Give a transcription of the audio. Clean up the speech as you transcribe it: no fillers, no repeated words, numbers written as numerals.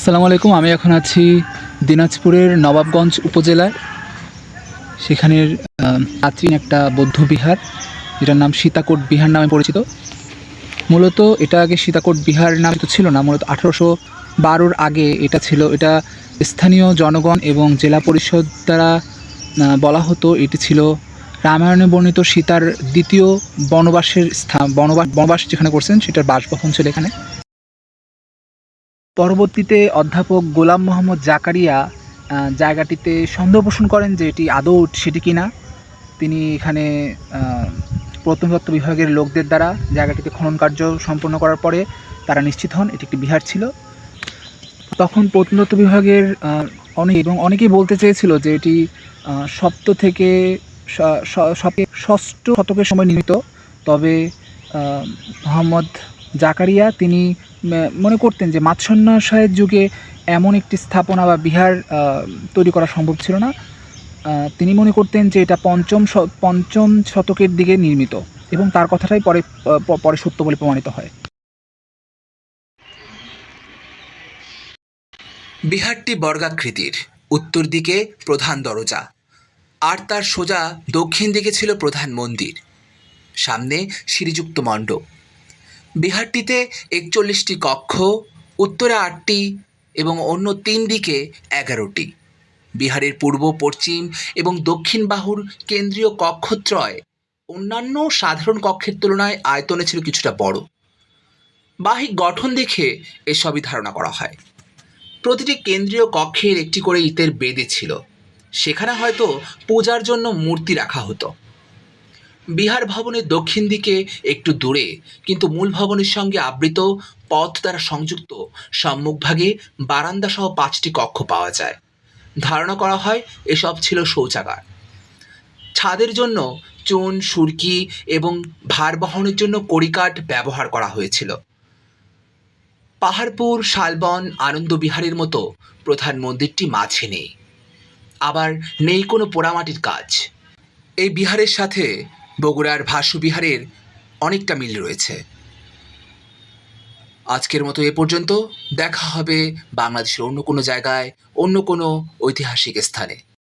আসসালামু আলাইকুম। আমি এখন আছি দিনাজপুরের নবাবগঞ্জ উপজেলায়। সেখানের প্রাচীন একটা বৌদ্ধ বিহার, যেটার নাম সীতাকোট বিহার নামে পরিচিত। মূলত এটা আগে সীতাকোট বিহার নামে তো ছিল না, মূলত 1812-র আগে এটা ছিল। এটা স্থানীয় জনগণ এবং জেলা পরিষদ দ্বারা বলা হতো এটি ছিল রামায়ণে বর্ণিত সীতার দ্বিতীয় বনবাসের স্থান। বনবাস যেখানে করছেন সেটার বাসভবন ছিল এখানে। পরবর্তীতে অধ্যাপক গোলাম মোহাম্মদ জাকারিয়া জায়গাটিতে সন্দেহ পোষণ করেন যে এটি আদৌ সেটি কিনা। তিনি এখানে প্রত্নতত্ত্ব বিভাগের লোকদের দ্বারা জায়গাটিতে খনন কার্য সম্পন্ন করার পরে তারা নিশ্চিত হন এটি একটি বিহার ছিল। তখন প্রত্নতত্ত্ব বিভাগের অনেকেই বলতে চেয়েছিল যে এটি সপ্ত থেকে ষষ্ঠ শতকের সময় নির্মিত। তবে মোহাম্মদ জাকারিয়া তিনি মনে করতেন যে মাৎস্যন্যাসায়ের যুগে এমন একটি স্থাপনা বা বিহার তৈরি করা সম্ভব ছিল না। তিনি মনে করতেন যে এটা পঞ্চম শতকের দিকে নির্মিত, এবং তার কথাটাই পরে সত্য বলে প্রমাণিত হয়। বিহারটি বর্গাকৃতির, উত্তর দিকে প্রধান দরজা, আর তার সোজা দক্ষিণ দিকে ছিল প্রধান মন্দির, সামনে সিঁড়িযুক্ত মণ্ডপ। বিহারটিতে 41টি কক্ষ, উত্তরে 8টি এবং অন্য 3 দিকে 11টি। বিহারের পূর্ব, পশ্চিম এবং দক্ষিণ বাহুর কেন্দ্রীয় কক্ষত্রয় অন্যান্য সাধারণ কক্ষের তুলনায় আয়তনে ছিল কিছুটা বড়। বাহ্যিক গঠন দেখে এসবই ধারণা করা হয়। প্রতিটি কেন্দ্রীয় কক্ষের একটি করে ইটের বেদে ছিল, সেখানে হয়তো পূজার জন্য মূর্তি রাখা হতো। বিহার ভবনের দক্ষিণ দিকে একটু দূরে কিন্তু মূল ভবনের সঙ্গে আবৃত পথ দ্বারা সংযুক্ত সম্মুখভাগে বারান্দা সহ 5টি কক্ষ পাওয়া যায়। ধারণা করা হয় এসব ছিল শৌচাগার। ছাদের জন্য চুন, সুরকি এবং ভার বহনের জন্য কড়িকাঠ ব্যবহার করা হয়েছিল। পাহাড়পুর, শালবন, আনন্দবিহারের মতো প্রধান মন্দিরটি মাঝে নেই, আবার নেই কোনো পোড়ামাটির কাজ। এই বিহারের সাথে বগুড়ার ভাসু বিহারের অনেকটা মিল রয়েছে। আজকের মতো এ পর্যন্ত। দেখা হবে বাংলাদেশের অন্য কোনো জায়গায়, অন্য কোনো ঐতিহাসিক স্থানে।